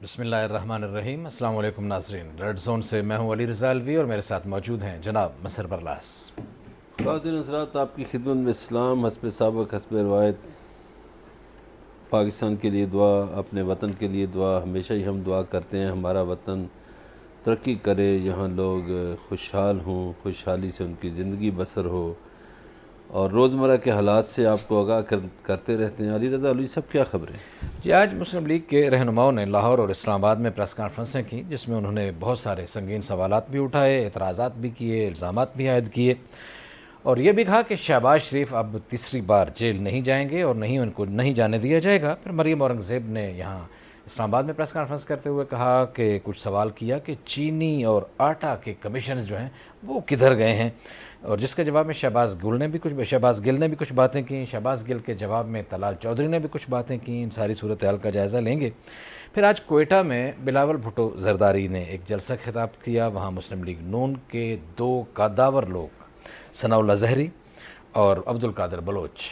بسم اللہ الرحمن الرحیم۔ السلام علیکم ناظرین، ریڈ زون سے میں ہوں علی رضا الوی اور میرے ساتھ موجود ہیں جناب مسر برلاس۔ خواتین حضرات، آپ کی خدمت میں اسلام حسب سابق حسب روایت، پاکستان کے لیے دعا، اپنے وطن کے لیے دعا۔ ہمیشہ ہی ہم دعا کرتے ہیں ہمارا وطن ترقی کرے، یہاں لوگ خوشحال ہوں، خوشحالی سے ان کی زندگی بسر ہو، اور روزمرہ کے حالات سے آپ کو آگاہ کرتے رہتے ہیں۔ علی رضا الوی صاحب، کیا خبریں؟ جی، آج مسلم لیگ کے رہنماؤں نے لاہور اور اسلام آباد میں پریس کانفرنسیں کی، جس میں انہوں نے بہت سارے سنگین سوالات بھی اٹھائے، اعتراضات بھی کیے، الزامات بھی عائد کیے، اور یہ بھی کہا کہ شہباز شریف اب تیسری بار جیل نہیں جائیں گے اور نہیں ان کو نہیں جانے دیا جائے گا۔ پھر مریم اورنگزیب نے یہاں اسلام آباد میں پریس کانفرنس کرتے ہوئے کہا کہ کچھ سوال کیا کہ چینی اور آٹا کے کمیشنز جو ہیں وہ کدھر گئے ہیں، اور جس کے جواب میں شہباز گل نے بھی کچھ باتیں کیں۔ شہباز گل کے جواب میں طلال چودھری نے بھی کچھ باتیں کیں۔ ان ساری صورتحال کا جائزہ لیں گے۔ پھر آج کوئٹہ میں بلاول بھٹو زرداری نے ایک جلسہ خطاب کیا۔ وہاں مسلم لیگ نون کے 2 قاداور لوگ ثناء اللہ زہری اور عبد القادر بلوچ،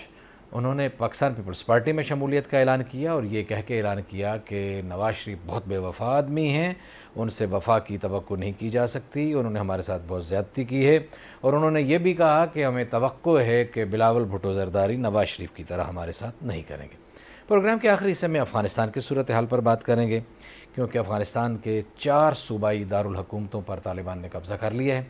انہوں نے پاکستان پیپلز پارٹی میں شمولیت کا اعلان کیا، اور یہ کہہ کے اعلان کیا کہ نواز شریف بہت بے وفا آدمی ہیں، ان سے وفا کی توقع نہیں کی جا سکتی، انہوں نے ہمارے ساتھ بہت زیادتی کی ہے، اور انہوں نے یہ بھی کہا کہ ہمیں توقع ہے کہ بلاول بھٹو زرداری نواز شریف کی طرح ہمارے ساتھ نہیں کریں گے۔ پروگرام کے آخری حصے میں افغانستان کی صورتحال پر بات کریں گے، کیونکہ افغانستان کے 4 صوبائی دارالحکومتوں پر طالبان نے قبضہ کر لیا ہے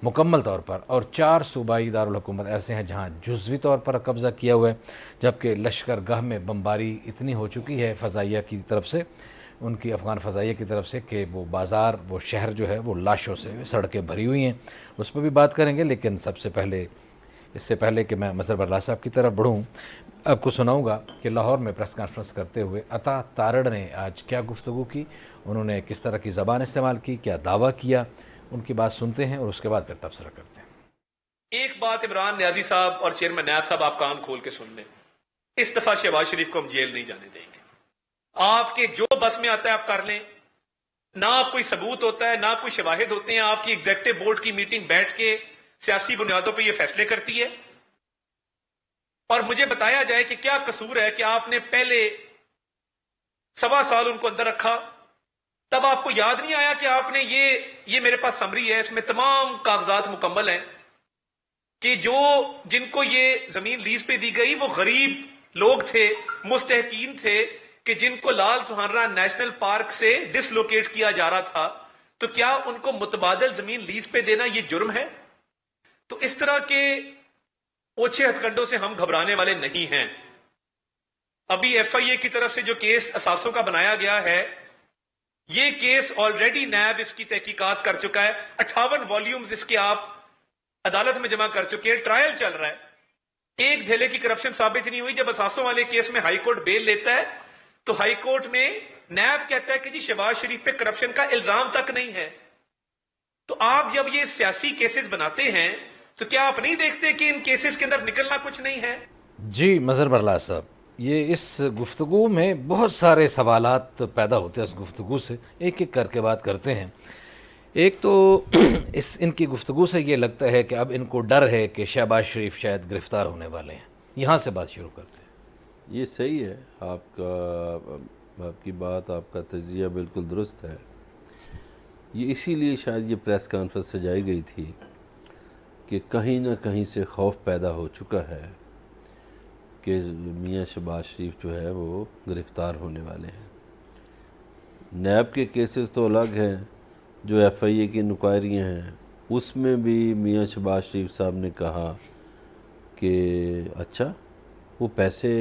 مکمل طور پر، اور 4 صوبائی دارالحکومت ایسے ہیں جہاں جزوی طور پر قبضہ کیا ہوا ہے، جبکہ لشکر گاہ میں بمباری اتنی ہو چکی ہے فضائیہ کی طرف سے، ان کی افغان فضائیہ کی طرف سے، کہ وہ بازار، وہ شہر جو ہے وہ لاشوں سے سڑکیں بھری ہوئی ہیں۔ اس پہ بھی بات کریں گے، لیکن اس سے پہلے کہ میں مسر برلاس صاحب کی طرف بڑھوں، آپ کو سناؤں گا کہ لاہور میں پریس کانفرنس کرتے ہوئے عطا تارڑ نے آج کیا گفتگو کی، انہوں نے کس طرح کی زبان استعمال کی، کیا دعویٰ کیا، ان کی بات سنتے ہیں اور اس کے بعد پھر تبصرہ کرتے ہیں۔ ایک بات عمران نیازی صاحب اور چیئرمین نیب صاحب، آپ کان کھول کے سن لیں، اس دفعہ شہباز شریف کو ہم جیل نہیں جانے دیں گے۔ آپ کے جو بس میں آتا ہے آپ کر لیں، نہ آپ کوئی ثبوت ہوتا ہے، نہ کوئی شواہد ہوتے ہیں، آپ کی ایگزیکٹو بورڈ کی میٹنگ بیٹھ کے سیاسی بنیادوں پہ یہ فیصلے کرتی ہے، اور مجھے بتایا جائے کہ کیا قصور ہے کہ آپ نے پہلے 1.25 سال ان کو اندر رکھا، تب آپ کو یاد نہیں آیا کہ آپ نے یہ میرے پاس سمری ہے، اس میں تمام کاغذات مکمل ہیں، کہ جن کو یہ زمین لیز پہ دی گئی وہ غریب لوگ تھے، مستحقین تھے، کہ جن کو لال سہارا نیشنل پارک سے ڈس لوکیٹ کیا جا رہا تھا، تو کیا ان کو متبادل زمین لیز پہ دینا یہ جرم ہے؟ تو اس طرح کے اوچھے ہتھ کنڈوں سے ہم گھبرانے والے نہیں ہیں۔ ابھی ایف آئی اے کی طرف سے جو کیس اثاثوں کا بنایا گیا ہے، یہ کیس آلریڈی نیب اس کی تحقیقات کر چکا ہے، 58 والیومز اس کے آپ عدالت میں جمع کر چکے ہیں، ٹرائل چل رہا ہے، ایک دھیلے کی کرپشن ثابت نہیں ہوئی۔ جب اثاثوں والے کیس میں ہائی کورٹ بیل لیتا ہے تو ہائی کورٹ میں نیب کہتا ہے کہ جی شہباز شریف پہ کرپشن کا الزام تک نہیں ہے۔ تو آپ جب یہ سیاسی کیسز بناتے ہیں تو کیا آپ نہیں دیکھتے کہ ان کیسز کے اندر نکلنا کچھ نہیں ہے؟ جی مسر برلاس صاحب، یہ اس گفتگو میں بہت سارے سوالات پیدا ہوتے ہیں، اس گفتگو سے ایک ایک کر کے بات کرتے ہیں۔ ایک تو ان کی گفتگو سے یہ لگتا ہے کہ اب ان کو ڈر ہے کہ شہباز شریف شاید گرفتار ہونے والے ہیں، یہاں سے بات شروع کرتے ہیں۔ یہ صحیح ہے، آپ کی بات، آپ کا تجزیہ بالکل درست ہے۔ یہ اسی لیے شاید یہ پریس کانفرنس سجائی گئی تھی کہ کہیں نہ کہیں سے خوف پیدا ہو چکا ہے کہ میاں شہباز شریف جو ہے وہ گرفتار ہونے والے ہیں۔ نیب کے کیسز تو الگ ہیں، جو ایف آئی اے کی انکوائریاں ہیں، اس میں بھی میاں شہباز شریف صاحب نے کہا کہ اچھا وہ پیسے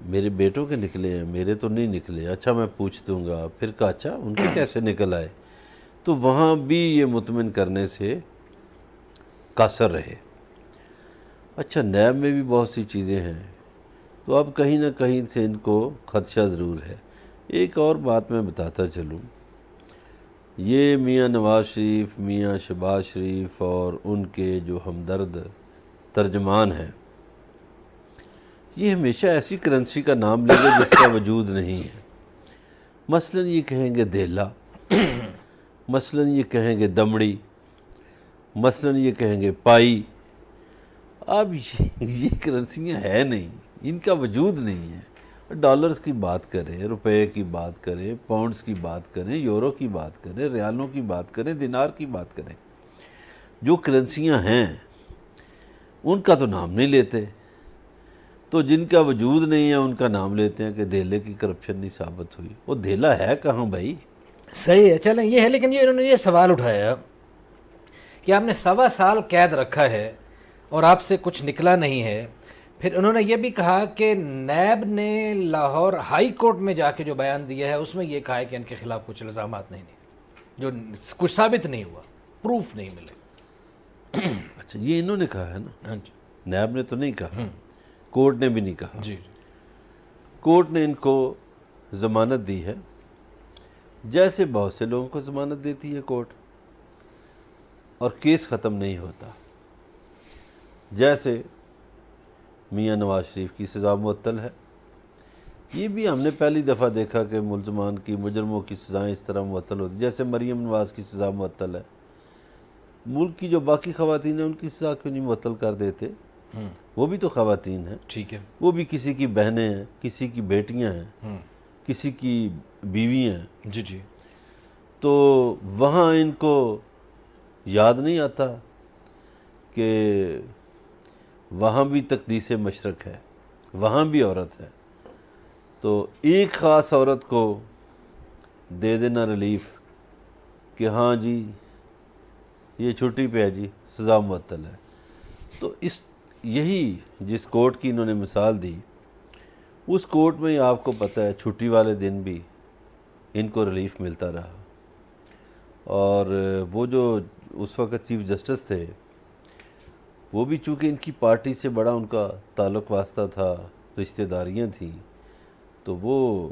میرے بیٹوں کے نکلے ہیں، میرے تو نہیں نکلے، اچھا میں پوچھ دوں گا۔ پھر کہا اچھا ان کے کیسے نکل آئے؟ تو وہاں بھی یہ مطمئن کرنے سے قاصر رہے۔ اچھا نیب میں بھی بہت سی چیزیں ہیں، تو اب کہیں نہ کہیں سے ان کو خدشہ ضرور ہے۔ ایک اور بات میں بتاتا چلوں، یہ میاں نواز شریف، میاں شہباز شریف اور ان کے جو ہمدرد ترجمان ہیں، یہ ہمیشہ ایسی کرنسی کا نام لیں گے جس کا وجود نہیں ہے۔ مثلا یہ کہیں گے دھیلا، مثلا یہ کہیں گے دمڑی، مثلا یہ کہیں گے پائی۔ اب یہ کرنسیاں ہے نہیں، ان کا وجود نہیں ہے، ڈالرز کی بات کریں، روپے کی بات کریں، پاؤنڈز کی بات کریں، یورو کی بات کریں، ریالوں کی بات کریں، دینار کی بات کریں، جو کرنسیاں ہیں ان کا تو نام نہیں لیتے، تو جن کا وجود نہیں ہے ان کا نام لیتے ہیں کہ دھیلے کی کرپشن نہیں ثابت ہوئی۔ وہ دھیلا ہے کہاں بھائی؟ صحیح ہے، چلیں یہ ہے، لیکن یہ انہوں نے یہ سوال اٹھایا کہ آپ نے 1.25 سال قید رکھا ہے اور آپ سے کچھ نکلا نہیں ہے۔ پھر انہوں نے یہ بھی کہا کہ نیب نے لاہور ہائی کورٹ میں جا کے جو بیان دیا ہے اس میں یہ کہا ہے کہ ان کے خلاف کچھ الزامات نہیں جو کچھ ثابت نہیں ہوا، پروف نہیں ملے۔ اچھا، یہ انہوں نے کہا ہے نا، ہاں جی نیب نے تو نہیں کہا، کورٹ نے بھی نہیں کہا۔ جی کورٹ نے ان کو ضمانت دی ہے، جیسے بہت سے لوگوں کو ضمانت دیتی ہے کورٹ، اور کیس ختم نہیں ہوتا۔ جیسے میاں نواز شریف کی سزا معطل ہے، یہ بھی ہم نے پہلی دفعہ دیکھا کہ ملزمان کی، مجرموں کی سزائیں اس طرح معطل ہوتی، جیسے مریم نواز کی سزا معطل ہے۔ ملک کی جو باقی خواتین ہیں ان کی سزا کیوں نہیں معطل کر دیتے؟ وہ بھی تو خواتین ہیں، ٹھیک ہے۔ وہ بھی کسی کی بہنیں ہیں، کسی کی بیٹیاں ہیں، کسی کی بیوی ہیں، جی جی تو وہاں ان کو یاد نہیں آتا کہ وہاں بھی تقدیس مشرق ہے، وہاں بھی عورت ہے، تو ایک خاص عورت کو دے دینا ریلیف کہ ہاں جی یہ چھٹی پہ ہے جی، سزا معطل ہے۔ تو یہی جس کورٹ کی انہوں نے مثال دی، اس کورٹ میں آپ کو پتہ ہے چھٹی والے دن بھی ان کو ریلیف ملتا رہا، اور وہ جو اس وقت چیف جسٹس تھے وہ بھی چونکہ ان کی پارٹی سے بڑا ان کا تعلق واسطہ تھا، رشتہ داریاں تھیں، تو وہ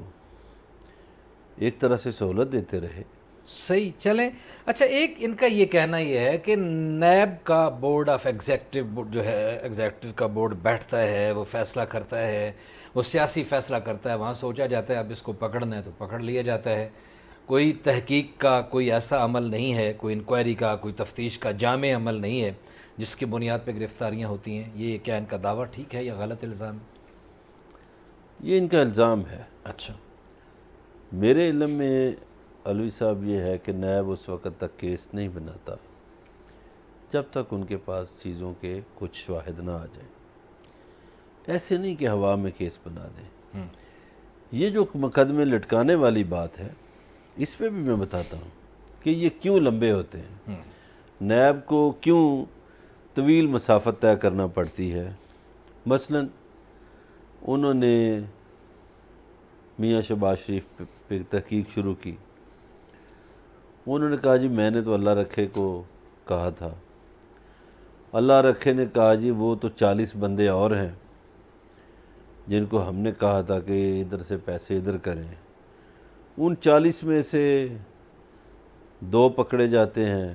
ایک طرح سے سہولت دیتے رہے۔ صحیح، چلیں۔ اچھا، ایک ان کا یہ کہنا یہ ہے کہ نیب کا بورڈ آف ایگزیکٹو جو ہے، ایگزیکٹو کا بورڈ بیٹھتا ہے، وہ فیصلہ کرتا ہے، وہ سیاسی فیصلہ کرتا ہے، وہاں سوچا جاتا ہے اب اس کو پکڑنا ہے تو پکڑ لیا جاتا ہے، کوئی تحقیق کا کوئی ایسا عمل نہیں ہے، کوئی انکوائری کا، کوئی تفتیش کا جامع عمل نہیں ہے جس کی بنیاد پہ گرفتاریاں ہوتی ہیں۔ یہ کیا ان کا دعویٰ ٹھیک ہے یا غلط الزام ہے؟ یہ ان کا الزام ہے۔ اچھا، میرے علم میں علوی صاحب یہ ہے کہ نیب اس وقت تک کیس نہیں بناتا جب تک ان کے پاس چیزوں کے کچھ شواہد نہ آ جائیں۔ ایسے نہیں کہ ہوا میں کیس بنا دیں۔ یہ جو مقدمے لٹکانے والی بات ہے، اس پہ بھی میں بتاتا ہوں کہ یہ کیوں لمبے ہوتے ہیں، نیب کو کیوں طویل مسافت طے کرنا پڑتی ہے۔ مثلا انہوں نے میاں شہباز شریف پہ تحقیق شروع کی، انہوں نے کہا جی میں نے تو اللہ رکھے کو کہا تھا، اللہ رکھے نے کہا جی وہ تو 40 بندے اور ہیں جن کو ہم نے کہا تھا کہ ادھر سے پیسے ادھر کریں، ان 40 میں سے 2 پکڑے جاتے ہیں،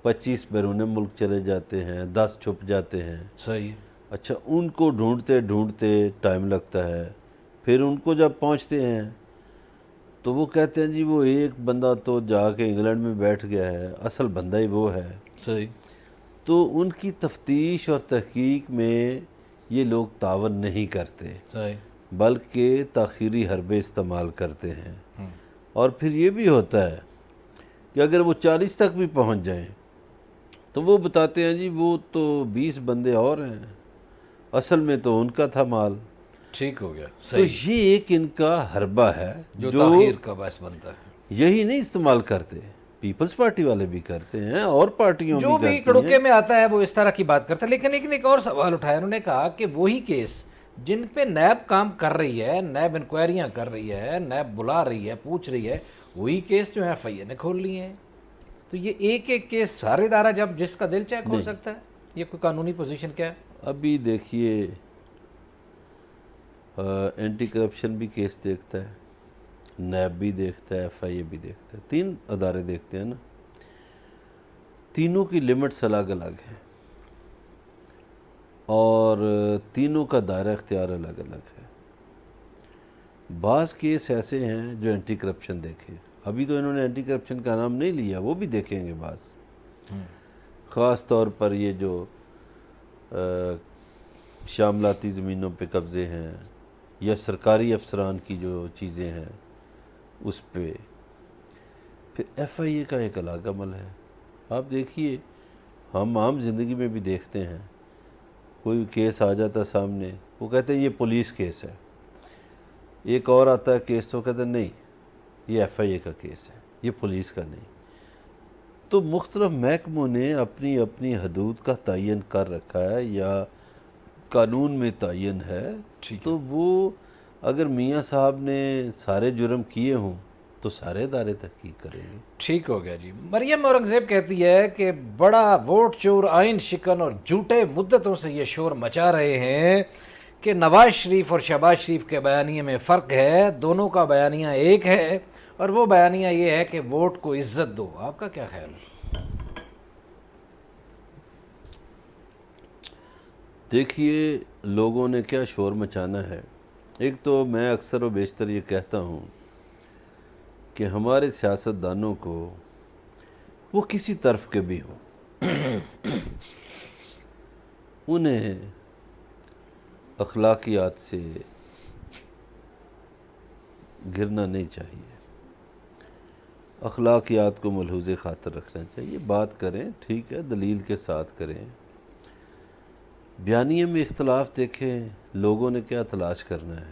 25 بیرون ملک چلے جاتے ہیں، 10 چھپ جاتے ہیں۔ صحیح ہے۔ اچھا، ان کو ڈھونڈتے ڈھونڈتے ٹائم لگتا ہے، پھر ان کو جب پہنچتے ہیں تو وہ کہتے ہیں جی وہ ایک بندہ تو جا کے انگلینڈ میں بیٹھ گیا ہے، اصل بندہ ہی وہ ہے۔ صحیح۔ تو ان کی تفتیش اور تحقیق میں یہ لوگ تعاون نہیں کرتے، صحیح۔ بلکہ تاخیری حربے استعمال کرتے ہیں۔ اور پھر یہ بھی ہوتا ہے کہ اگر وہ 40 تک بھی پہنچ جائیں تو وہ بتاتے ہیں جی وہ تو 20 بندے اور ہیں، اصل میں تو ان کا تھا مال۔ ٹھیک ہو گیا۔ تو صحیح، یہ ایک ان کا حربہ ہے جو تاخیر کا باعث بنتا ہے۔ یہی نہیں استعمال کرتے، پیپلز پارٹی والے بھی کرتے ہیں اور پارٹیوں جو بھی کرتی کڑوکے ہیں۔ میں آتا ہے وہ اس طرح کی بات کرتا ہے۔ لیکن ایک اور سوال اٹھایا، انہوں نے کہا کہ وہی کیس جن پہ نیب کام کر رہی ہے، نیب انکوائریاں کر رہی ہے، نیب بلا رہی ہے، پوچھ رہی ہے، وہی کیس جو ہے FIA نے کھول لیے ہیں۔ تو یہ ایک کیس ہر ادارہ جب جس کا دل چاہے کھول سکتا ہے، یہ کوئی قانونی پوزیشن کیا ہے؟ ابھی دیکھیے اینٹی کرپشن بھی کیس دیکھتا ہے، نیب بھی دیکھتا ہے، FIA بھی دیکھتا ہے، 3 ادارے دیکھتے ہیں نا، تینوں کی لمٹس الگ الگ ہیں اور تینوں کا دائرہ اختیار الگ الگ ہے۔ بعض کیس ایسے ہیں جو اینٹی کرپشن دیکھے، ابھی تو انہوں نے اینٹی کرپشن کا نام نہیں لیا، وہ بھی دیکھیں گے بعض، خاص طور پر یہ جو شاملاتی زمینوں پہ قبضے ہیں یا سرکاری افسران کی جو چیزیں ہیں اس پہ. پھر ایف آئی اے کا ایک الگ عمل ہے. آپ دیکھیے ہم عام زندگی میں بھی دیکھتے ہیں کوئی کیس آ جاتا سامنے, وہ کہتے ہیں یہ پولیس کیس ہے. ایک اور آتا ہے کیس تو کہتے ہیں نہیں یہ ایف آئی اے کا کیس ہے, یہ پولیس کا نہیں. تو مختلف محکموں نے اپنی اپنی حدود کا تعین کر رکھا ہے یا قانون میں تعین ہے. تو وہ اگر میاں صاحب نے سارے جرم کیے ہوں تو سارے ادارے تحقیق کریں گے. ٹھیک ہو گیا جی. مریم اورنگزیب کہتی ہے کہ بڑا ووٹ چور, آئین شکن اور جھوٹے مدتوں سے یہ شور مچا رہے ہیں کہ نواز شریف اور شہباز شریف کے بیانیے میں فرق ہے, دونوں کا بیانیہ ایک ہے اور وہ بیانیہ یہ ہے کہ ووٹ کو عزت دو. آپ کا کیا خیال ہے؟ دیکھیے لوگوں نے کیا شور مچانا ہے. ایک تو میں اکثر و بیشتر یہ کہتا ہوں کہ ہمارے سیاستدانوں کو وہ کسی طرف کے بھی ہوں انہیں اخلاقیات سے گرنا نہیں چاہیے, اخلاقیات کو ملحوظ خاطر رکھنا چاہیے. بات کریں ٹھیک ہے, دلیل کے ساتھ کریں. بیانیے میں اختلاف دیکھیں لوگوں نے کیا تلاش کرنا ہے.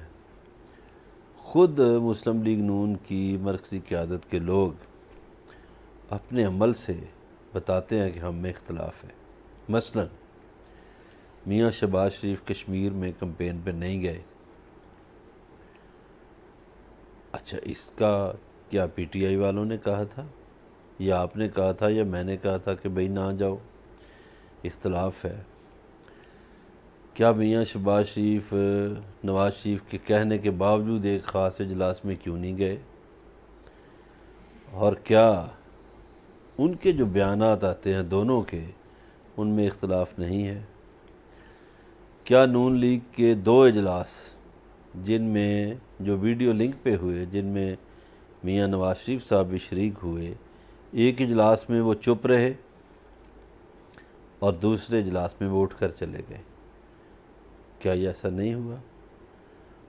خود مسلم لیگ نون کی مرکزی قیادت کے لوگ اپنے عمل سے بتاتے ہیں کہ ہم میں اختلاف ہے. مثلا میاں شہباز شریف کشمیر میں کمپین پہ نہیں گئے. اچھا اس کا کیا پی ٹی آئی والوں نے کہا تھا یا آپ نے کہا تھا یا میں نے کہا تھا کہ بھئی نہ جاؤ, اختلاف ہے. کیا میاں شہباز شریف نواز شریف کے کہنے کے باوجود ایک خاص اجلاس میں کیوں نہیں گئے؟ اور کیا ان کے جو بیانات آتے ہیں دونوں کے, ان میں اختلاف نہیں ہے؟ کیا نون لیگ کے 2 اجلاس جن میں جو ویڈیو لنک پہ ہوئے, جن میں میاں نواز شریف صاحب بھی شریک ہوئے, ایک اجلاس میں وہ چپ رہے اور دوسرے اجلاس میں وہ اٹھ کر چلے گئے؟ کیا یہ ایسا نہیں ہوا؟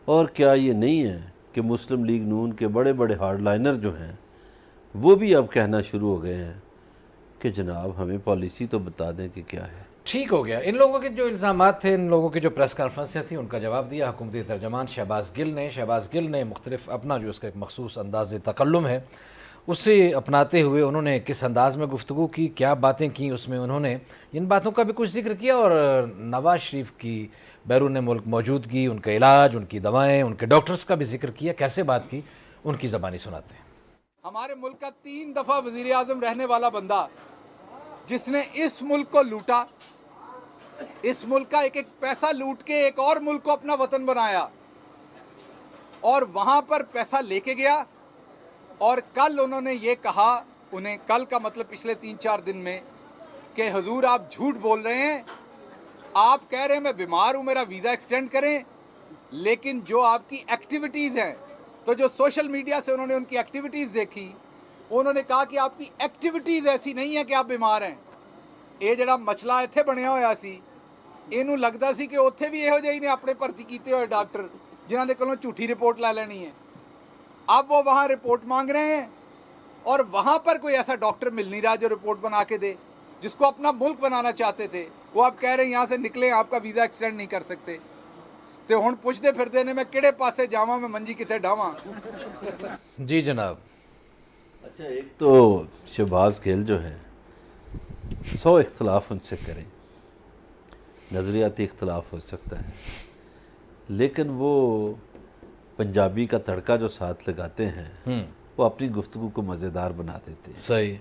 اور کیا یہ نہیں ہے کہ مسلم لیگ نون کے بڑے بڑے ہارڈ لائنر جو ہیں وہ بھی اب کہنا شروع ہو گئے ہیں کہ جناب ہمیں پالیسی تو بتا دیں کہ کیا ہے. ٹھیک ہو گیا. ان لوگوں کے جو الزامات تھے, ان لوگوں کی جو پریس کانفرنسیں تھیں, ان کا جواب دیا حکومتی ترجمان شہباز گل نے مختلف اپنا جو اس کا ایک مخصوص انداز تکلم ہے اسے اپناتے ہوئے انہوں نے کس انداز میں گفتگو کی, کیا باتیں کی, اس میں انہوں نے ان باتوں کا بھی کچھ ذکر کیا اور نواز شریف کی بیرون ملک موجودگی, ان کا علاج, ان کی دوائیں, ان کے ڈاکٹرز کا بھی ذکر کیا. کیسے بات کی ان کی زبانی سناتے ہیں. ہمارے ملک کا 3 دفعہ وزیر اعظم رہنے والا بندہ جس نے اس ملک کو لوٹا, اس ملک کا ایک ایک پیسہ لوٹ کے ایک اور ملک کو اپنا وطن بنایا اور وہاں پر پیسہ لے کے گیا, اور کل انہوں نے یہ کہا, انہیں کل کا مطلب پچھلے 3-4 دن میں, کہ حضور آپ جھوٹ بول رہے ہیں, آپ کہہ رہے ہیں میں بیمار ہوں میرا ویزا ایکسٹینڈ کریں, لیکن جو آپ کی ایکٹیویٹیز ہیں, تو جو سوشل میڈیا سے انہوں نے ان کی ایکٹیویٹیز دیکھی, انہوں نے کہا کہ آپ کی ایکٹیویٹیز ایسی نہیں ہیں کہ آپ بیمار ہیں. یہ جڑا مچلا ਇੱਥੇ ਬਣਿਆ ਹੋਇਆ ਸੀ, ਇਹਨੂੰ ਲੱਗਦਾ ਸੀ ਕਿ ਉੱਥੇ ਵੀ ਇਹੋ ਜਿਹੇ ਨੇ ਆਪਣੇ ਭਰਤੀ ਕੀਤੇ ਹੋਏ ਡਾਕਟਰ ਜਿਨ੍ਹਾਂ ਦੇ ਕੋਲੋਂ ਝੂਠੀ ਰਿਪورٹ لا لینی ہے. اب وہ وہاں رپورٹ مانگ رہے ہیں اور وہاں پر کوئی ایسا ڈاکٹر مل نہیں رہا جو رپورٹ بنا کے دے, جس کو اپنا ملک بنانا چاہتے تھے. وہ آپ کہہ رہے ہیں یہاں سے نکلیں, آپ کا ویزا ایکسٹینڈ نہیں کر سکتے. تو ہن پوچھتے پھرتے نے میں کہڑے پاسے جاواں, میں منجی کتے ڈاواں. جی جناب. اچھا ایک تو شہباز گل جو ہیں 100 اختلاف ان سے کریں, نظریاتی اختلاف ہو سکتا ہے, لیکن وہ پنجابی کا تڑکا جو ساتھ لگاتے ہیں وہ اپنی گفتگو کو مزیدار بنا دیتے ہیں. صحیح.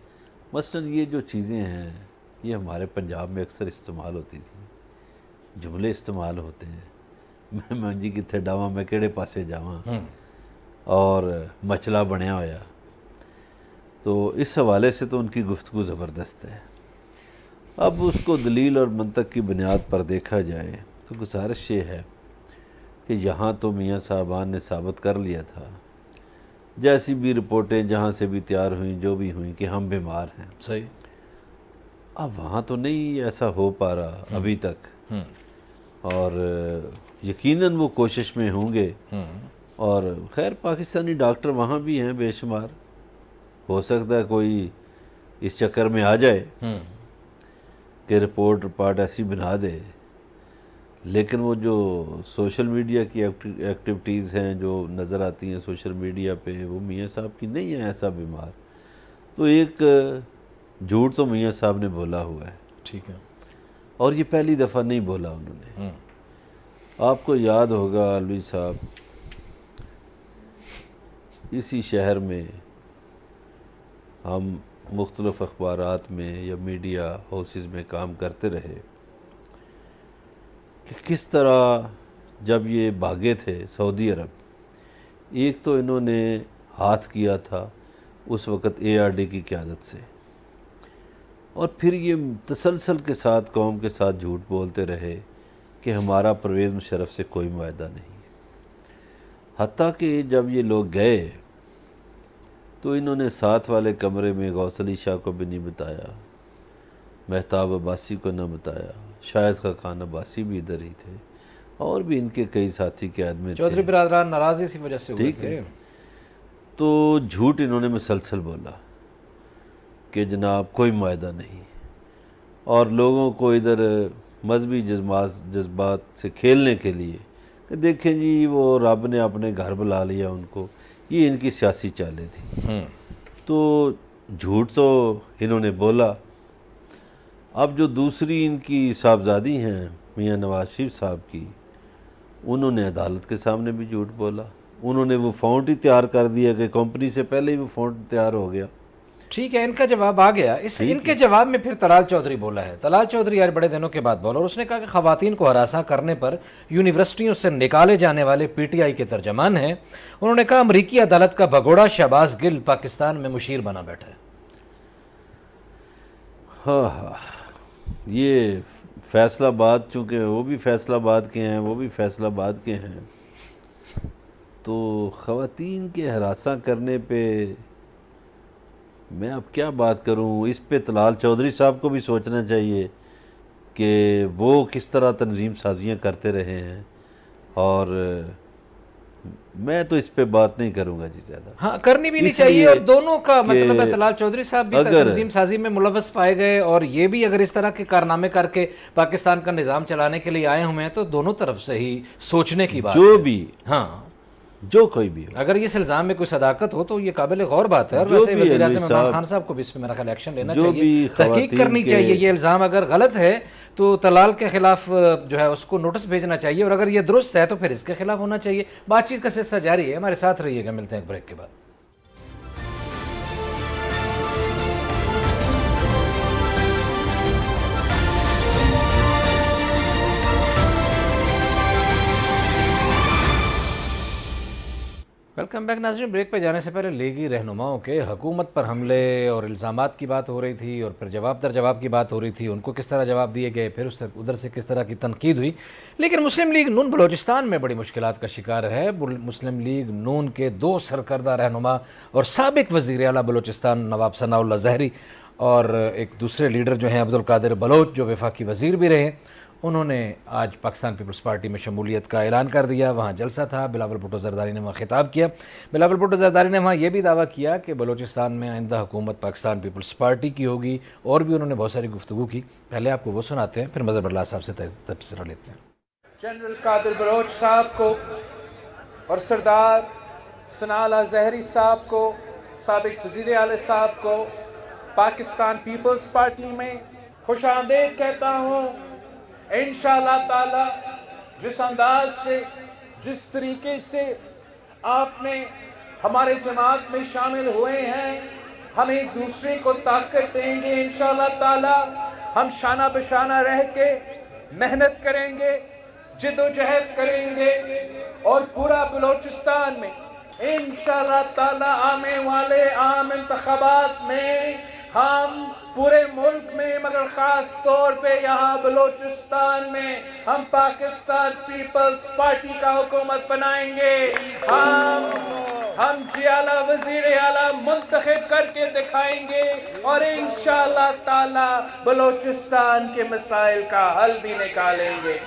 مثلا یہ جو چیزیں ہیں یہ ہمارے پنجاب میں اکثر استعمال ہوتی تھیں, جملے استعمال ہوتے ہیں, میں منجی کتھے ڈاواں, میں کیڑے پاسے جاواں, اور مچلا بنیا ہویا. تو اس حوالے سے تو ان کی گفتگو زبردست ہے. اب اس کو دلیل اور منطق کی بنیاد پر دیکھا جائے تو گزارش یہ ہے کہ یہاں تو میاں صاحبان نے ثابت کر لیا تھا, جیسی بھی رپورٹیں جہاں سے بھی تیار ہوئیں, جو بھی ہوئیں, کہ ہم بیمار ہیں. صحیح. اب وہاں تو نہیں ایسا ہو پا رہا ابھی تک, اور یقیناً وہ کوشش میں ہوں گے. اور خیر پاکستانی ڈاکٹر وہاں بھی ہیں بے شمار، ہو سکتا ہے کوئی اس چکر میں آ جائے کہ رپورٹ ایسی بنا دے. لیکن وہ جو سوشل میڈیا کی ایکٹیویٹیز ہیں جو نظر آتی ہیں سوشل میڈیا پہ، وہ میاں صاحب کی نہیں ہے ایسا بیمار. تو ایک جھوٹ تو میاں صاحب نے بولا ہوا ہے. ٹھیک ہے. اور یہ پہلی دفعہ نہیں بولا انہوں نے. آپ کو یاد ہوگا الوی صاحب، اسی شہر میں ہم مختلف اخبارات میں یا میڈیا ہاؤسز میں کام کرتے رہے کہ کس طرح جب یہ بھاگے تھے سعودی عرب، ایک تو انہوں نے ہاتھ کیا تھا اس وقت ARD کی قیادت سے، اور پھر یہ تسلسل کے ساتھ قوم کے ساتھ جھوٹ بولتے رہے کہ ہمارا پرویز مشرف سے کوئی معاہدہ نہیں. حتیٰ کہ جب یہ لوگ گئے تو انہوں نے ساتھ والے کمرے میں غوث علی شاہ کو بھی نہیں بتایا، مہتاب عباسی کو نہ بتایا، شاہد خاقان عباسی بھی ادھر ہی تھے، اور بھی ان کے کئی ساتھی قیاد میں تھے. چودھری برادران ناراض اسی وجہ سے ہوئے ٹھیک تھے. ہے. تو جھوٹ انہوں نے مسلسل بولا کہ جناب کوئی معاہدہ نہیں، اور لوگوں کو ادھر مذہبی جذبات سے کھیلنے کے لیے کہ دیکھیں جی وہ رب نے اپنے گھر بلا لیا ان کو، یہ ان کی سیاسی چالیں تھیں. تو جھوٹ تو انہوں نے بولا. اب جو دوسری ان کی صاحبزادی ہیں میاں نواز شریف صاحب کی، انہوں نے عدالت کے سامنے بھی جھوٹ بولا. انہوں نے وہ فونٹ ہی تیار کر دیا کہ کمپنی سے پہلے ہی وہ فونٹ تیار ہو گیا. ٹھیک ہے، ان کا جواب آ گیا. ان کے جواب میں پھر طلال چودھری بولا ہے. طلال چودھری یار بڑے دنوں کے بعد بولا، اور اس نے کہا کہ خواتین کو ہراساں کرنے پر یونیورسٹیوں سے نکالے جانے والے PTI کے ترجمان ہیں. انہوں نے کہا امریکی عدالت کا بھگوڑا شہباز گل پاکستان میں مشیر بنا بیٹھا ہے. ہاں، یہ فیصل آباد، چونکہ وہ بھی فیصل آباد کے ہیں، وہ بھی فیصل آباد کے ہیں، تو خواتین کے ہراساں کرنے پہ میں اب کیا بات کروں. اس پہ طلال چودھری صاحب کو بھی سوچنا چاہیے کہ وہ کس طرح تنظیم سازیاں کرتے رہے ہیں، اور میں تو اس پہ بات نہیں کروں گا جی زیادہ. ہاں، کرنی بھی نہیں چاہیے. اور دونوں کا مطلب ہے طلال چودھری صاحب بھی تنظیم سازی میں ملوث پائے گئے، اور یہ بھی اگر اس طرح کے کارنامے کر کے پاکستان کا نظام چلانے کے لیے آئے ہوئے ہیں تو دونوں طرف سے ہی سوچنے کی بات جو بھی، ہاں جو کوئی بھی ہو. اگر اس الزام میں کوئی صداقت ہو تو یہ قابل غور بات ہے. اور ویسے وزیر اعظم عمران خان صاحب کو بھی اس پہ میرا خیال ایکشن لینا چاہیے، تحقیق کرنی چاہیے. یہ الزام اگر غلط ہے تو طلال کے خلاف جو ہے اس کو نوٹس بھیجنا چاہیے، اور اگر یہ درست ہے تو پھر اس کے خلاف ہونا چاہیے. بات چیت کا سلسلہ جاری ہے. ہمارے ساتھ رہیے گا، ملتے ہیں ایک بریک کے بعد. ویلکم بیک ناظرین. بریک پہ جانے سے پہلے لیگی رہنماؤں کے حکومت پر حملے اور الزامات کی بات ہو رہی تھی، اور پھر جواب در جواب کی بات ہو رہی تھی. ان کو کس طرح جواب دیے گئے، پھر ادھر سے کس طرح کی تنقید ہوئی. لیکن مسلم لیگ نون بلوچستان میں بڑی مشکلات کا شکار ہے. مسلم لیگ نون کے 2 سرکردہ رہنما اور سابق وزیر اعلیٰ بلوچستان نواب ثناء اللہ زہری، اور ایک دوسرے لیڈر جو ہیں عبدالقادر بلوچ جو وفاقی وزیر بھی رہے، انہوں نے آج پاکستان پیپلز پارٹی میں شمولیت کا اعلان کر دیا. وہاں جلسہ تھا. بلاول بھٹو زرداری نے وہاں خطاب کیا. بلاول بھٹو زرداری نے وہاں یہ بھی دعویٰ کیا کہ بلوچستان میں آئندہ حکومت پاکستان پیپلز پارٹی کی ہوگی، اور بھی انہوں نے بہت ساری گفتگو کی. پہلے آپ کو وہ سناتے ہیں، پھر مظہر اللہ صاحب سے تبصرہ لیتے ہیں. جنرل قادر بلوچ صاحب کو اور سردار ثناء اللہ زہری صاحب کو، سابق وزیر اعلیٰ صاحب کو پاکستان پیپلز پارٹی میں خوش آمدید کہتا ہوں. انشاءاللہ تعالی جس انداز سے، جس طریقے سے آپ نے ہمارے جماعت میں شامل ہوئے ہیں، ہم ایک دوسرے کو طاقت دیں گے. انشاءاللہ تعالی ہم شانہ بشانہ رہ کے محنت کریں گے، جد و جہد کریں گے، اور پورا بلوچستان میں انشاءاللہ تعالی آنے والے عام انتخابات میں ہم پورے ملک میں، مگر خاص طور پہ یہاں بلوچستان میں، ہم پاکستان پیپلز پارٹی کا حکومت بنائیں گے. ہم جی اعلیٰ وزیر اعلیٰ منتخب کر کے دکھائیں گے، اور انشاءاللہ تعالی بلوچستان کے مسائل کا حل بھی نکالیں گے.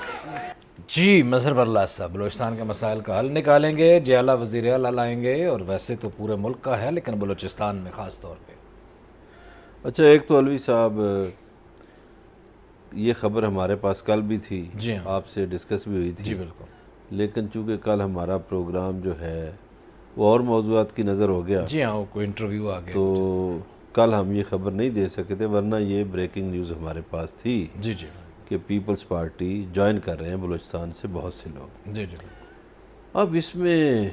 جی مظہر برلاس صاحب بلوچستان کے مسائل کا حل نکالیں گے، جے اعلیٰ وزیر اعلیٰ لائیں گے، اور ویسے تو پورے ملک کا ہے لیکن بلوچستان میں خاص طور پہ۔ اچھا ایک تو علوی صاحب یہ خبر ہمارے پاس کل بھی تھی، جی ہاں، آپ سے ڈسکس بھی ہوئی تھی، جی بالکل، لیکن چونکہ کل ہمارا پروگرام جو ہے وہ اور موضوعات کی نظر ہو گیا، جی ہاں، وہ کوئی انٹرویو آ گیا تو کل ہم یہ خبر نہیں دے سکے تھے، ورنہ یہ بریکنگ نیوز ہمارے پاس تھی جی جی کہ پیپلز پارٹی جوائن کر رہے ہیں بلوچستان سے بہت سے لوگ۔ جی جی اب اس میں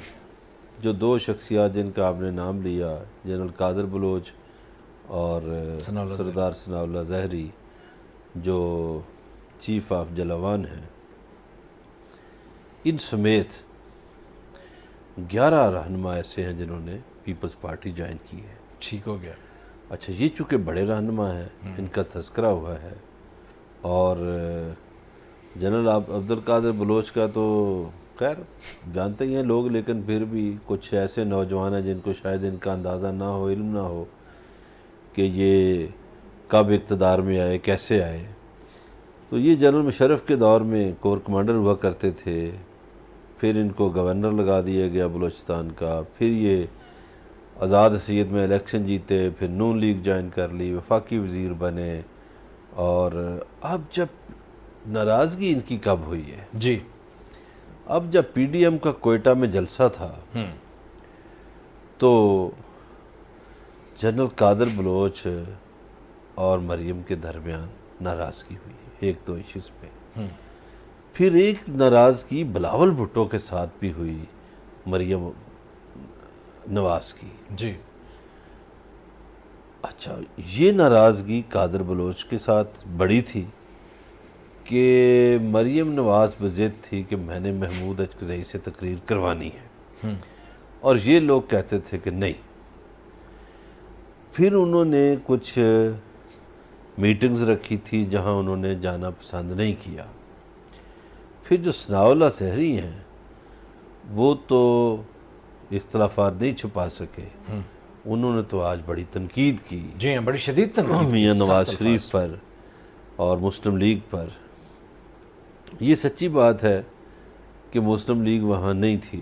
جو دو شخصیات جن کا آپ نے نام لیا، جنرل قادر بلوچ اور ثناء اللہ سردار ثناء اللہ زہری جو چیف آف جلاوان ہیں، ان سمیت 11 رہنما ایسے ہیں جنہوں نے پیپلز پارٹی جوائن کی ہے۔ ٹھیک ہو گیا۔ اچھا یہ چونکہ بڑے رہنما ہیں، ان کا تذکرہ ہوا ہے، اور جنرل عبدالقادر بلوچ کا تو خیر جانتے ہی ہیں لوگ، لیکن پھر بھی کچھ ایسے نوجوان ہیں جن کو شاید ان کا اندازہ نہ ہو، علم نہ ہو کہ یہ کب اقتدار میں آئے، کیسے آئے۔ تو یہ جنرل مشرف کے دور میں کور کمانڈر ہوا کرتے تھے، پھر ان کو گورنر لگا دیا گیا بلوچستان کا، پھر یہ آزاد حیثیت میں الیکشن جیتے، پھر نون لیگ جوائن کر لی، وفاقی وزیر بنے، اور اب جب ناراضگی ان کی کب ہوئی ہے، جی اب جب پی ڈی ایم کا کوئٹہ میں جلسہ تھا تو جنرل قادر بلوچ اور مریم کے درمیان ناراضگی ہوئی ایک دو ایشوز پہ، پھر ایک ناراضگی بلاول بھٹو کے ساتھ بھی ہوئی مریم نواز کی۔ جی اچھا یہ ناراضگی قادر بلوچ کے ساتھ بڑی تھی کہ مریم نواز بضد تھی کہ میں نے محمود اچکزئی سے تقریر کروانی ہے، اور یہ لوگ کہتے تھے کہ نہیں۔ پھر انہوں نے کچھ میٹنگز رکھی تھی جہاں انہوں نے جانا پسند نہیں کیا۔ پھر جو ثناء اللہ زہری ہیں وہ تو اختلافات نہیں چھپا سکے، انہوں نے تو آج بڑی تنقید کی جی ہاں، بڑی شدید تنقید میاں کی، نواز سخت شریف الفاظ۔ پر اور مسلم لیگ پر۔ یہ سچی بات ہے کہ مسلم لیگ وہاں نہیں تھی،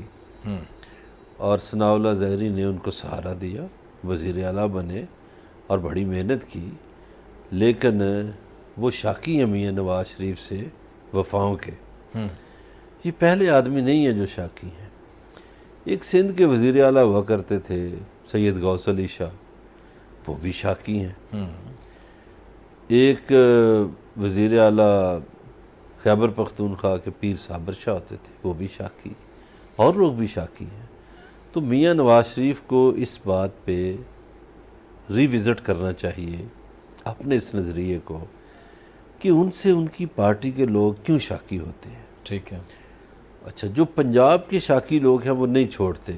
اور ثناء اللہ زہری نے ان کو سہارا دیا، وزیر اعلیٰ بنے اور بڑی محنت کی، لیکن وہ شاکی ہیں میاں نواز شریف سے وفاؤں کے۔ یہ پہلے آدمی نہیں ہیں جو شاکی ہیں۔ ایک سندھ کے وزیر اعلیٰ ہوا کرتے تھے سید غوث علی شاہ، وہ بھی شاکی ہیں۔ ایک وزیر اعلیٰ خیبر پختونخوا کے پیر صابر شاہ ہوتے تھے، وہ بھی شاکی، اور لوگ بھی شاکی ہیں۔ تو میاں نواز شریف کو اس بات پہ ری وزٹ کرنا چاہیے اپنے اس نظریے کو کہ ان سے ان کی پارٹی کے لوگ کیوں شاکی ہوتے ہیں۔ ٹھیک ہے۔ اچھا جو پنجاب کے شاکی لوگ ہیں وہ نہیں چھوڑتے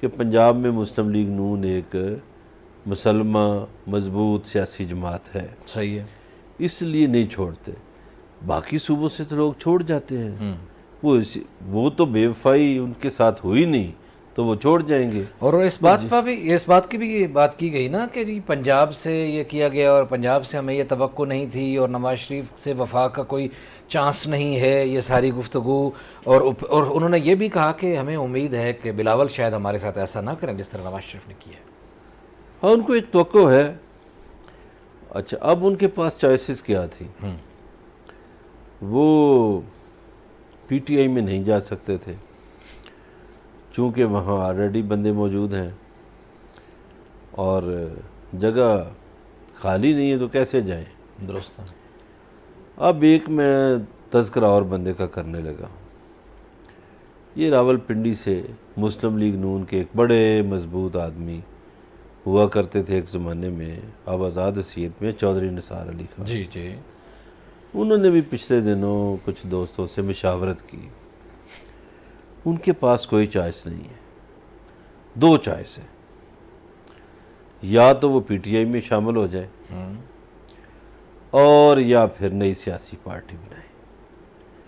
کہ پنجاب میں مسلم لیگ نون ایک مسلمہ مضبوط سیاسی جماعت ہے، صحیح ہے۔ اس لیے نہیں چھوڑتے۔ باقی صوبوں سے تو لوگ چھوڑ جاتے ہیں، وہ تو بے وفائی ان کے ساتھ ہوئی نہیں تو وہ چھوڑ جائیں گے۔ اور اس بات پر بھی اس بات کی بھی یہ بات کی گئی نا کہ جی پنجاب سے یہ کیا گیا اور پنجاب سے ہمیں یہ توقع نہیں تھی اور نواز شریف سے وفاق کا کوئی چانس نہیں ہے، یہ ساری گفتگو، اور انہوں نے یہ بھی کہا کہ ہمیں امید ہے کہ بلاول شاید ہمارے ساتھ ایسا نہ کریں جس طرح نواز شریف نے کیا ہے۔ ہاں ان کو ایک توقع ہے۔ اچھا اب ان کے پاس چوائسز کیا تھی؟ وہ پی ٹی آئی میں نہیں جا سکتے تھے چونکہ وہاں آلریڈی بندے موجود ہیں اور جگہ خالی نہیں ہے، تو کیسے جائیں؟ درست ہے۔ اب ایک میں تذکرہ اور بندے کا کرنے لگا۔ یہ راول پنڈی سے مسلم لیگ نون کے ایک بڑے مضبوط آدمی ہوا کرتے تھے ایک زمانے میں، اب آزاد حیثیت میں، چودھری نثار علی خان۔ جی جی۔ انہوں نے بھی پچھلے دنوں کچھ دوستوں سے مشاورت کی، ان کے پاس کوئی چوائس نہیں ہے، دو چوائس ہے، یا تو وہ پی ٹی آئی میں شامل ہو جائے اور یا پھر نئی سیاسی پارٹی بنائے۔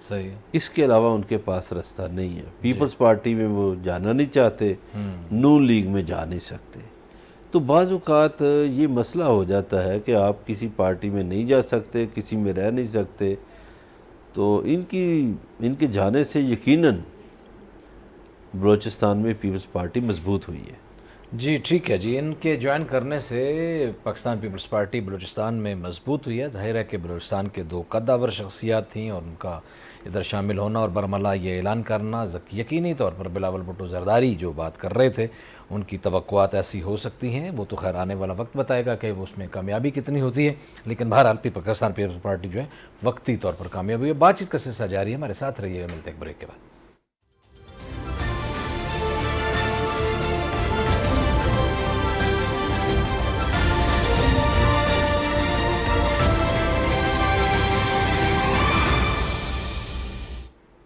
صحیح ہے۔ اس کے علاوہ ان کے پاس راستہ نہیں ہے۔ پیپلز پارٹی میں وہ جانا نہیں چاہتے، نون لیگ میں جا نہیں سکتے۔ تو بعض اوقات یہ مسئلہ ہو جاتا ہے کہ آپ کسی پارٹی میں نہیں جا سکتے، کسی میں رہ نہیں سکتے، تو ان کے جانے سے یقیناً بلوچستان میں پیپلز پارٹی مضبوط ہوئی ہے. جی ٹھیک ہے جی، ان کے جوائن کرنے سے پاکستان پیپلز پارٹی بلوچستان میں مضبوط ہوئی ہے. ظاہر ہے کہ بلوچستان کے دو قدور شخصیات تھیں اور ان کا ادھر شامل ہونا اور برملا یہ اعلان کرنا یقینی طور پر بلاول بھٹو زرداری جو بات کر رہے تھے ان کی توقعات ایسی ہو سکتی ہیں. وہ تو خیر آنے والا وقت بتائے گا کہ اس میں کامیابی کتنی ہوتی ہے، لیکن بہرحال پاکستان پیپلز پارٹی جو ہے وقتی طور پر کامیاب ہوئی ہے. بات چیت کا سلسلہ جاری ہے، ہمارے ساتھ رہیے گا، ملتے ایک بریک کے بعد.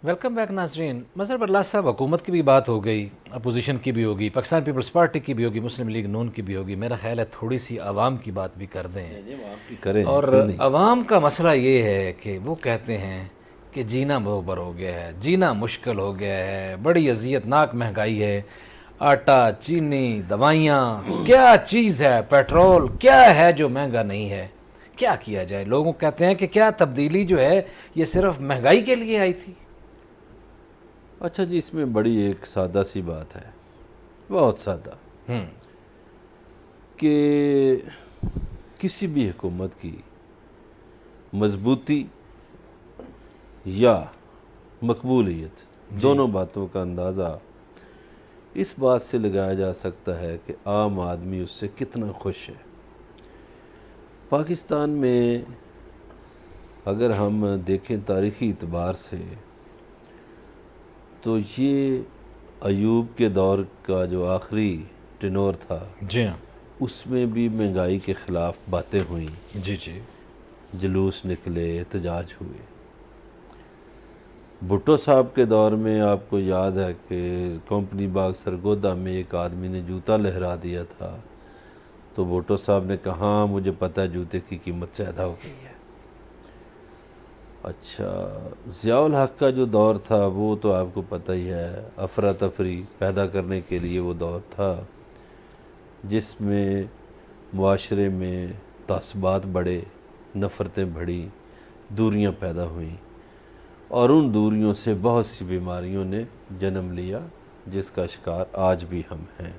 ویلکم بیک ناظرین. مظہر برلاس صاحب، حکومت کی بھی بات ہو گئی، اپوزیشن کی بھی ہوگی، پاکستان پیپلز پارٹی کی بھی ہوگی، مسلم لیگ نون کی بھی ہوگی. میرا خیال ہے تھوڑی سی عوام کی بات بھی کر دیں. اور عوام کا مسئلہ یہ ہے کہ وہ کہتے ہیں کہ جینا مغبر ہو گیا ہے، جینا مشکل ہو گیا ہے، بڑی اذیت ناک مہنگائی ہے، آٹا، چینی، دوائیاں، کیا چیز ہے، پیٹرول کیا ہے جو مہنگا نہیں ہے. کیا کیا جائے؟ لوگوں کہتے ہیں کہ کیا تبدیلی جو ہے یہ صرف مہنگائی کے لیے آئی تھی؟ اچھا جی، اس میں بڑی ایک سادہ سی بات ہے، بہت سادہ، کہ کسی بھی حکومت کی مضبوطی یا مقبولیت دونوں باتوں کا اندازہ اس بات سے لگایا جا سکتا ہے کہ عام آدمی اس سے کتنا خوش ہے. پاکستان میں اگر ہم دیکھیں تاریخی اعتبار سے تو یہ ایوب کے دور کا جو آخری ٹینور تھا جی ہاں، اس میں بھی مہنگائی کے خلاف باتیں ہوئیں، جی جی، جلوس نکلے، احتجاج ہوئے. بھٹو صاحب کے دور میں آپ کو یاد ہے کہ کمپنی باغ سرگودا میں ایک آدمی نے جوتا لہرا دیا تھا تو بھٹو صاحب نے کہا ہاں مجھے پتہ ہے جوتے کی قیمت زیادہ ہو گئی ہے. اچھا، ضیاء الحق کا جو دور تھا وہ تو آپ کو پتہ ہی ہے، افراتفری پیدا کرنے کے لیے وہ دور تھا جس میں معاشرے میں تعصبات بڑھے، نفرتیں بڑھیں، دوریاں پیدا ہوئیں اور ان دوریوں سے بہت سی بیماریوں نے جنم لیا جس کا شکار آج بھی ہم ہیں.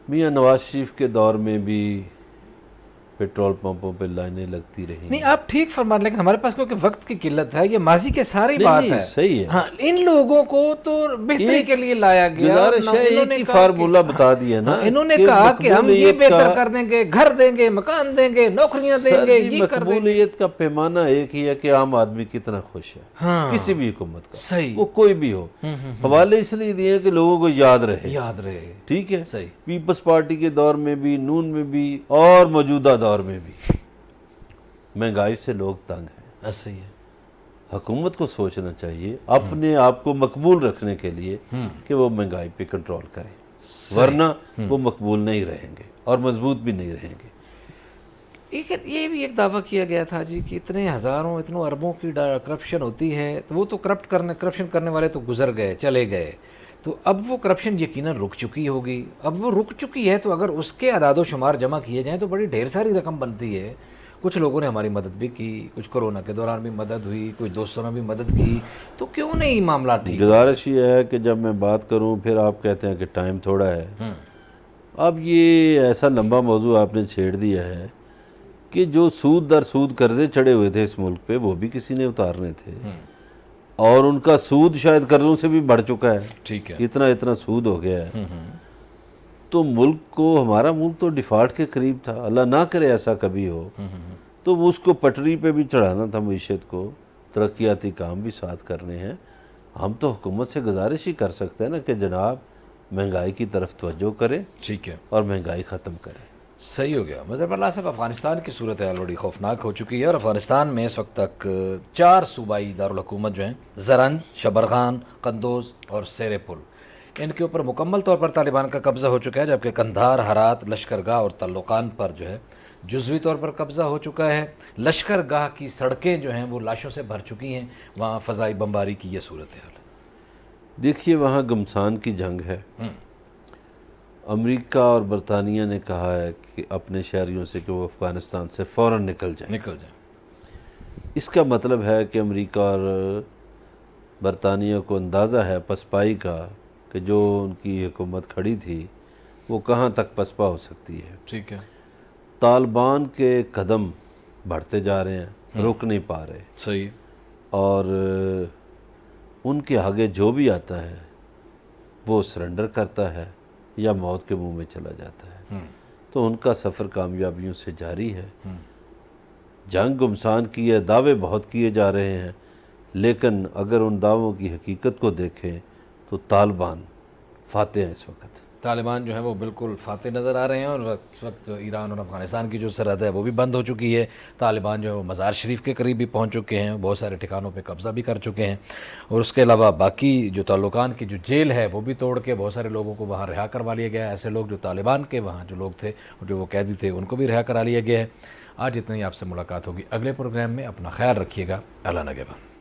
میاں نواز شریف کے دور میں بھی پیٹرول پمپوں پہ لائنیں لگتی رہیں. نہیں آپ ٹھیک فرما رہے ہیں، لیکن ہمارے پاس کیونکہ وقت کی قلت ہے، یہ ماضی کے ساری بات ہے. صحیح ہے. ہاں، ان لوگوں کو تو بہتری کے لیے لایا گیا. گزارش ہے ایک ہی فارمولہ بتا دیا نا، انہوں نے کہا کہ ہم یہ بہتر کر دیں گے، گھر دیں گے، مکان دیں گے، نوکریاں دیں گے، یہ کر دیں گے. مقبولیت کا پیمانہ ایک ہی ہے کہ عام آدمی کتنا خوش ہے کسی بھی حکومت کا، صحیح، وہ کوئی بھی ہو. حوالے اس لیے دیے کہ لوگوں کو یاد رہے. ٹھیک ہے، صحیح. پیپلز پارٹی کے دور میں بھی، نون میں بھی اور موجودہ دور میں بھی مہنگائی سے لوگ تنگ ہیں. صحیح ہے. حکومت کو سوچنا چاہیے اپنے آپ کو مقبول رکھنے کے لیے کہ وہ مہنگائی پہ کنٹرول کریں، ورنہ وہ مقبول نہیں رہیں گے اور مضبوط بھی نہیں رہیں گے. یہ بھی ایک دعویٰ کیا گیا تھا جی کہ اتنے ہزاروں اتنوں اربوں کی کرپشن ہوتی ہے تو وہ تو کرپشن کرنے والے تو گزر گئے، چلے گئے، تو اب وہ کرپشن یقیناً رک چکی ہوگی. اب وہ رک چکی ہے تو اگر اس کے اعداد و شمار جمع کیے جائیں تو بڑی ڈھیر ساری رقم بنتی ہے. کچھ لوگوں نے ہماری مدد بھی کی، کچھ کورونا کے دوران بھی مدد ہوئی، کچھ دوستوں نے بھی مدد کی، تو کیوں نہیں معاملہ ٹھیک؟ گزارش یہ ہے کہ جب میں بات کروں پھر آپ کہتے ہیں کہ ٹائم تھوڑا ہے. اب یہ ایسا لمبا موضوع آپ نے چھیڑ دیا ہے کہ جو سود در سود قرضے چڑھے ہوئے تھے اس ملک پہ وہ بھی کسی نے اتارنے تھے، اور ان کا سود شاید قرضوں سے بھی بڑھ چکا ہے. ٹھیک ہے، اتنا سود ہو گیا ہے. تو ملک کو، ہمارا ملک تو ڈیفالٹ کے قریب تھا، اللہ نہ کرے ایسا کبھی ہو، تو اس کو پٹری پہ بھی چڑھانا تھا معیشت کو، ترقیاتی کام بھی ساتھ کرنے ہیں. ہم تو حکومت سے گزارش ہی کر سکتے ہیں نا کہ جناب مہنگائی کی طرف توجہ کریں، ٹھیک ہے، اور مہنگائی ختم کریں. صحیح ہو گیا. مظہر برلاس صاحب، افغانستان کی صورتحال بڑی خوفناک ہو چکی ہے اور افغانستان میں اس وقت تک 4 صوبائی دارالحکومت جو ہیں، زرنج، شبرغان، قندوز اور سیرے پل، ان کے اوپر مکمل طور پر طالبان کا قبضہ ہو چکا ہے، جبکہ قندھار، ہرات، لشکرگاہ اور تعلقان پر جو ہے جزوی طور پر قبضہ ہو چکا ہے. لشکرگاہ کی سڑکیں جو ہیں وہ لاشوں سے بھر چکی ہیں، وہاں فضائی بمباری کی یہ صورتحال ہے. دیکھیے وہاں گمسان کی جنگ ہے. امریکہ اور برطانیہ نے کہا ہے کہ اپنے شہریوں سے کہ وہ افغانستان سے فوراً نکل جائیں. اس کا مطلب ہے کہ امریکہ اور برطانیہ کو اندازہ ہے پسپائی کا کہ جو ان کی حکومت کھڑی تھی وہ کہاں تک پسپا ہو سکتی ہے۔ ٹھیک ہے، طالبان کے قدم بڑھتے جا رہے ہیں، رک نہیں پا رہے، صحیح، اور ان کے آگے جو بھی آتا ہے وہ سرنڈر کرتا ہے یا موت کے منہ میں چلا جاتا ہے۔ تو ان کا سفر کامیابیوں سے جاری ہے۔ جنگ گمسان کی ہے، دعوے بہت کیے جا رہے ہیں، لیکن اگر ان دعووں کی حقیقت کو دیکھیں تو طالبان فاتح ہیں اس وقت۔ طالبان جو ہے وہ بالکل فاتح نظر آ رہے ہیں، اور اس وقت ایران اور افغانستان کی جو سرحد ہے وہ بھی بند ہو چکی ہے۔ طالبان جو ہے وہ مزار شریف کے قریب بھی پہنچ چکے ہیں، بہت سارے ٹھکانوں پہ قبضہ بھی کر چکے ہیں، اور اس کے علاوہ باقی جو تعلقان کی جو جیل ہے وہ بھی توڑ کے بہت سارے لوگوں کو وہاں رہا کروا لیا گیا ہے۔ ایسے لوگ جو طالبان کے وہاں جو لوگ تھے، جو وہ قیدی تھے، ان کو بھی رہا کرا لیا گیا ہے۔ آج اتنا ہی، آپ سے ملاقات ہوگی اگلے پروگرام میں۔ اپنا خیال رکھیے گا، اللہ نگہبان۔